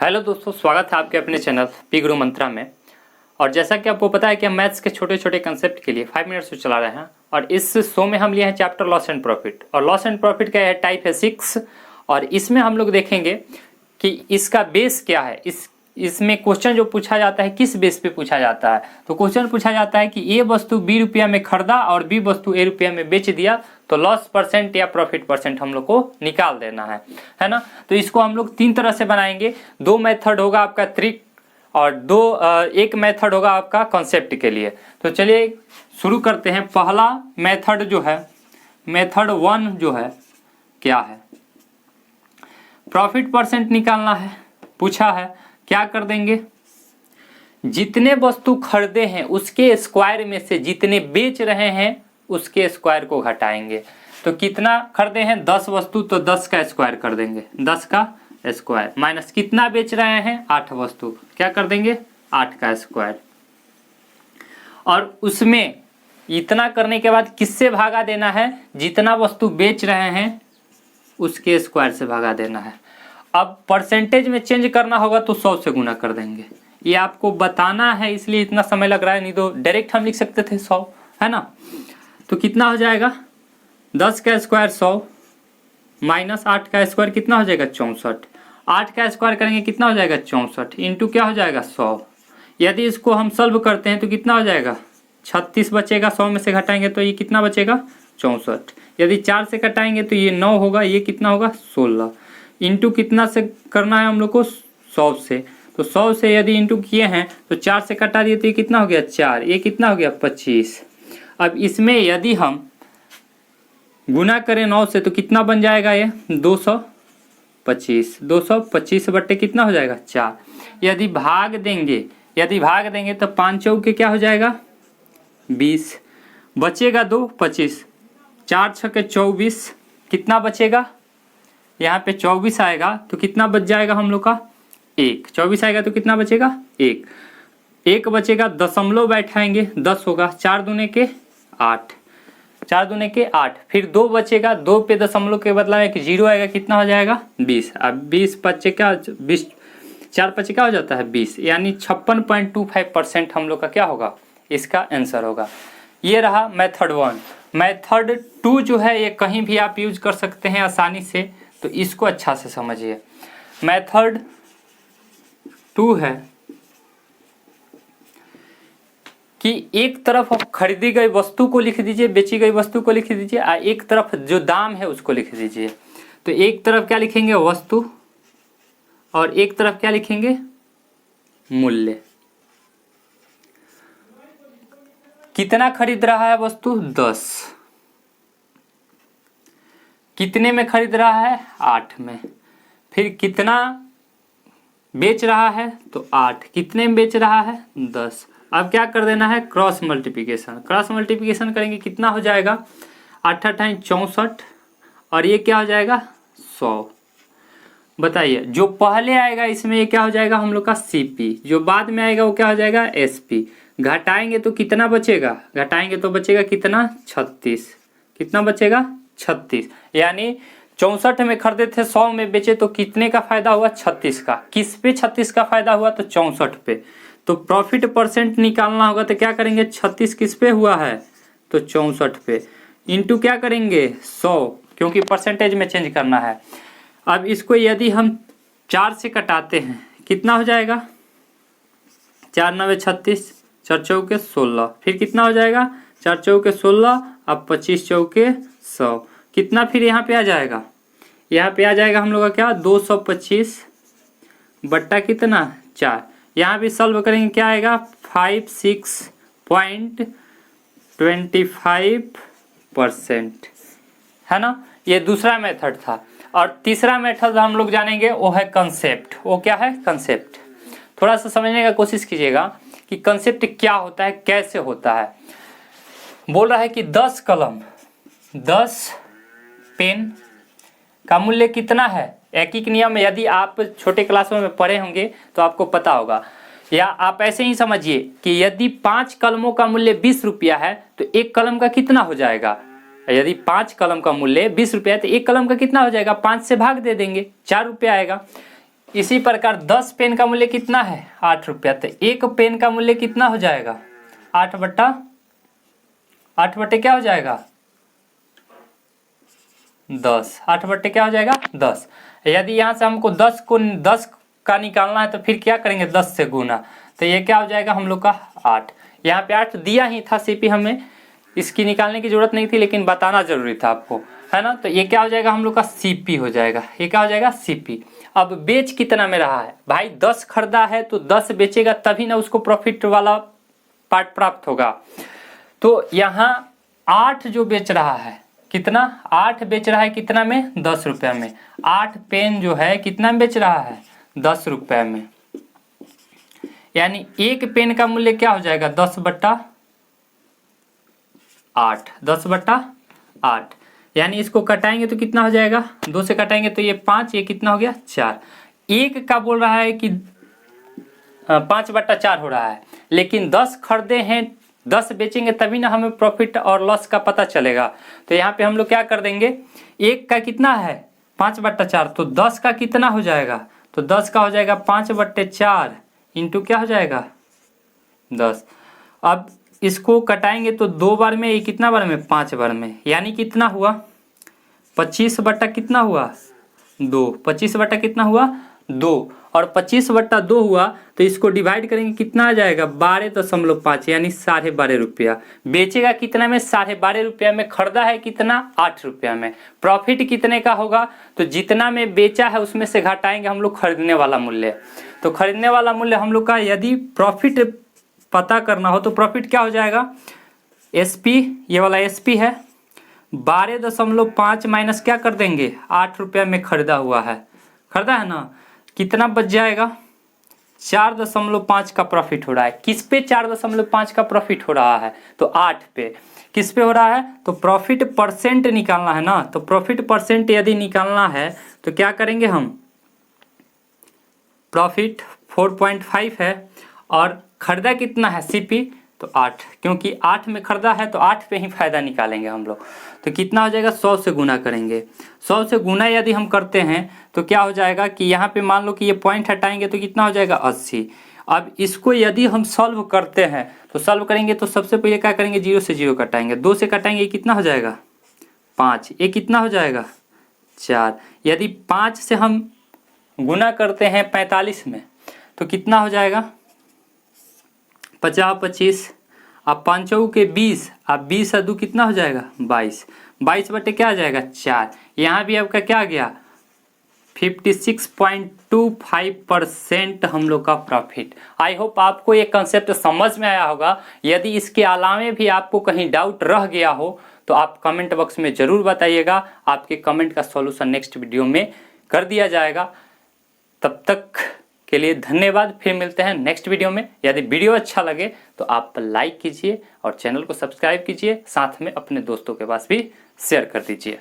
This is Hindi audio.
हेलो दोस्तों, स्वागत है आपके अपने चैनल पी गुरु मंत्रा में। और जैसा कि आपको पता है कि हम मैथ्स के छोटे छोटे कंसेप्ट के लिए 5 मिनट से चला रहे हैं और इस शो में हम लिए हैं चैप्टर लॉस एंड प्रॉफिट। और लॉस एंड प्रॉफिट का है टाइप है 6 और इसमें हम लोग देखेंगे कि इसका बेस क्या है। इसमें क्वेश्चन जो पूछा जाता है किस बेस पे पूछा जाता है। तो क्वेश्चन पूछा जाता है कि ए वस्तु बी रुपया में खरीदा और बी वस्तु ए रुपया में बेच दिया तो लॉस परसेंट या प्रॉफिट परसेंट हम लोग को निकाल देना है ना। तो इसको हम लोग 3 तरह से बनाएंगे। 2 मेथड होगा आपका ट्रिक और एक मेथड होगा आपका कॉन्सेप्ट के लिए। तो चलिए शुरू करते हैं। पहला मेथड जो है, मेथड 1 जो है क्या है, प्रॉफिट परसेंट निकालना है। पूछा है क्या कर देंगे, जितने वस्तु खरीदे हैं उसके स्क्वायर में से जितने बेच रहे हैं उसके स्क्वायर को घटाएंगे। तो कितना खरीदे हैं 10 वस्तु, तो 10 का स्क्वायर कर देंगे, 10 का स्क्वायर माइनस कितना बेच रहे हैं 8 वस्तु, क्या कर देंगे 8 का स्क्वायर। और उसमें इतना करने के बाद किससे भागा देना है, जितना वस्तु बेच रहे हैं उसके स्क्वायर से भागा देना है। अब परसेंटेज में चेंज करना होगा तो 100 से गुना कर देंगे। ये आपको बताना है इसलिए इतना समय लग रहा है, नहीं तो डायरेक्ट हम लिख सकते थे 100, है ना। तो कितना हो जाएगा 10 का स्क्वायर 100 माइनस 8 का स्क्वायर कितना हो जाएगा 64। 8 का स्क्वायर करेंगे कितना हो जाएगा 64 इंटू क्या हो जाएगा 100। यदि इसको हम सॉल्व करते हैं तो कितना हो जाएगा 36 बचेगा, 100 में से घटाएंगे तो ये कितना बचेगा 64। यदि 4 से घटाएंगे तो ये 9 होगा, ये कितना होगा 16। इंटू कितना से करना है हम लोग को 100 से, तो 100 से यदि इंटू किए हैं तो 4 से कटा दिए तो ये कितना हो गया 4, ये कितना हो गया 25। अब इसमें यदि हम गुना करें 9 से तो कितना बन जाएगा ये 225। 225 बट्टे कितना हो जाएगा 4। यदि भाग देंगे तो 5 चौके क्या हो जाएगा 20, बचेगा 2 25, 4 छक्के 24, कितना बचेगा यहाँ पे 24 आएगा तो कितना बच जाएगा हम लोग का 1। 24 आएगा तो कितना बचेगा 1 बचेगा, दशमलव बैठाएंगे 10 होगा, 4 दूने के 8, 4 दूने के 8, फिर 2 बचेगा, 2 पे दशमलव के बदला एक 0 आएगा, कितना हो जाएगा 20। अब 20 पच्चे क्या 20, 4 पच्चे क्या हो जाता है 20, यानी 56.25% हम लोग का क्या होगा इसका आंसर होगा। ये रहा मेथड 1। मेथड 2 जो है ये कहीं भी आप यूज कर सकते हैं आसानी से, तो इसको अच्छा से समझिए। मेथड 2 है कि एक तरफ खरीदी गई वस्तु को लिख दीजिए, बेची गई वस्तु को लिख दीजिए, और एक तरफ जो दाम है उसको लिख दीजिए। तो एक तरफ क्या लिखेंगे वस्तु और एक तरफ क्या लिखेंगे मूल्य। कितना खरीद रहा है वस्तु 10, कितने में खरीद रहा है 8 में, फिर कितना बेच रहा है तो 8, कितने में बेच रहा है 10। अब क्या कर देना है क्रॉस मल्टीप्लिकेशन। क्रॉस मल्टीप्लिकेशन करेंगे कितना हो जाएगा 8 8 64 और ये क्या हो जाएगा 100। बताइए जो पहले आएगा इसमें ये क्या हो जाएगा हम लोग का CP, जो बाद में आएगा वो क्या हो जाएगा SP। घटाएंगे तो कितना बचेगा, घटाएंगे तो बचेगा कितना 36, कितना बचेगा 36। यानी 64 में खरीदे थे 100 में बेचे तो कितने का फायदा हुआ 36 का। किस पे 36 का फायदा हुआ तो 64 पे। तो प्रॉफिट परसेंट निकालना होगा तो क्या करेंगे 36 किस पे हुआ है तो 64 पे, इंटू क्या करेंगे 100, क्योंकि परसेंटेज में चेंज करना है। अब इसको यदि हम 4 से कटाते हैं कितना हो जाएगा 4 9 36, 4 चौके 16, फिर कितना हो जाएगा 4 चौके 16, अब 25 चौके 100, कितना फिर यहाँ पे आ जाएगा, यहाँ पे आ जाएगा हम लोग का क्या 225 बट्टा कितना 4। यहाँ भी सॉल्व करेंगे क्या आएगा 56.25%, है ना। ये दूसरा मेथड था। और तीसरा मेथड हम लोग जानेंगे वो है कंसेप्ट। वो क्या है कंसेप्ट, थोड़ा सा समझने का कोशिश कीजिएगा कि कंसेप्ट क्या होता है, कैसे होता है। बोल रहा है कि 10 कलम 10 पेन का मूल्य कितना है। एक ही नियम यदि आप छोटे क्लासों में पढ़े होंगे तो आपको पता होगा, या आप ऐसे ही समझिए कि यदि 5 कलमों का मूल्य 20 रुपया है तो एक कलम का कितना हो जाएगा। यदि 5 कलम का मूल्य 20 रुपया है तो एक कलम का कितना हो जाएगा, 5 से भाग दे देंगे 4 रुपया आएगा। इसी प्रकार 10 पेन का मूल्य कितना है 8 रुपया, तो एक पेन का मूल्य कितना हो जाएगा 8 बट्टे क्या हो जाएगा 10, 8 बट्टे क्या हो जाएगा 10। यदि यहाँ से हमको 10 का निकालना है तो फिर क्या करेंगे 10 से गुना, तो ये क्या हो जाएगा हम लोग का 8। यहाँ पे 8 दिया ही था सीपी, हमें इसकी निकालने की जरूरत नहीं थी लेकिन बताना जरूरी था आपको, है ना। तो ये क्या हो जाएगा हम लोग का सीपी हो जाएगा, ये क्या हो जाएगा सीपी। अब बेच कितना में रहा है भाई 10 खरीदा है तो 10 बेचेगा तभी ना उसको प्रॉफिट वाला पार्ट प्राप्त होगा। तो यहाँ 8 जो बेच रहा है कितना 8 बेच रहा है कितना में 10 रुपया में। 8 पेन जो है कितना में बेच रहा है 10 रुपया में, यानी एक पेन का मूल्य क्या हो जाएगा 10/8, 10/8। यानी इसको कटाएंगे तो कितना हो जाएगा 2 से कटाएंगे तो ये 5, ये कितना हो गया 4। एक का बोल रहा है कि 5/4 हो रहा है, लेकिन 10 खरीदे हैं 10 बेचेंगे तभी ना हमें प्रॉफिट और लॉस का पता चलेगा। तो यहाँ पे हम लोग क्या कर देंगे, एक का कितना है 5/4, तो 10 का कितना हो जाएगा, तो 10 का हो जाएगा 5/4 इंटू क्या हो जाएगा 10। अब इसको कटाएंगे तो 2 बार में, ये कितना बार में 5 बार में, यानी कितना हुआ 25 बट्टा कितना हुआ 2, 25 बट्टा कितना हुआ 2, और 25/2 हुआ तो इसको डिवाइड करेंगे कितना आ जाएगा 12.5, यानी 12.5 रुपया। बेचेगा कितना में 12.5 रुपया में, खरीदा है कितना 8 रुपया में। प्रॉफिट कितने का होगा, तो जितना में बेचा है उसमें से घटाएंगे हम लोग खरीदने वाला मूल्य। तो खरीदने वाला मूल्य हम लोग का यदि प्रॉफिट पता करना हो तो प्रॉफिट क्या हो जाएगा एसपी, ये वाला एसपी है 12.5 माइनस क्या कर देंगे 8 रुपया में खरीदा हुआ है, खरीदा है ना, कितना बच जाएगा 4.5 का प्रॉफिट हो रहा है। किस पे 4.5 का प्रॉफिट हो रहा है, तो 8 पे। किस पे हो रहा है, तो प्रॉफिट परसेंट निकालना है ना, तो प्रॉफिट परसेंट यदि निकालना है तो क्या करेंगे हम, प्रॉफिट 4.5 है और खरीदा कितना है सीपी, तो 8, क्योंकि 8 में खरीदा है तो 8 पे ही फायदा निकालेंगे हम लोग। तो कितना हो जाएगा 100 से गुना करेंगे। 100 से गुना यदि हम करते हैं तो क्या हो जाएगा कि यहाँ पे मान लो कि ये पॉइंट हटाएंगे तो कितना हो जाएगा 80। अब इसको यदि हम सॉल्व करते हैं तो सॉल्व करेंगे तो सबसे पहले क्या करेंगे 0 से 0 कटाएंगे, 2 से कटाएंगे, ये कितना हो जाएगा 5, ये कितना हो जाएगा 4। यदि 5 से हम गुना करते हैं 45 में तो कितना हो जाएगा 50 25, अब 5 के 20, अब 20 2 कितना हो जाएगा 22, 22 बटे क्या आ जाएगा 4। यहाँ भी आपका क्या आ गया 56.25% हम लोग का प्रॉफिट। आई होप आपको ये कंसेप्ट समझ में आया होगा। यदि इसके अलावे भी आपको कहीं डाउट रह गया हो तो आप कमेंट बॉक्स में ज़रूर बताइएगा, आपके कमेंट का सॉल्यूशन नेक्स्ट वीडियो में कर दिया जाएगा। तब तक के लिए धन्यवाद, फिर मिलते हैं नेक्स्ट वीडियो में। यदि वीडियो अच्छा लगे तो आप लाइक कीजिए और चैनल को सब्सक्राइब कीजिए, साथ में अपने दोस्तों के पास भी शेयर कर दीजिए।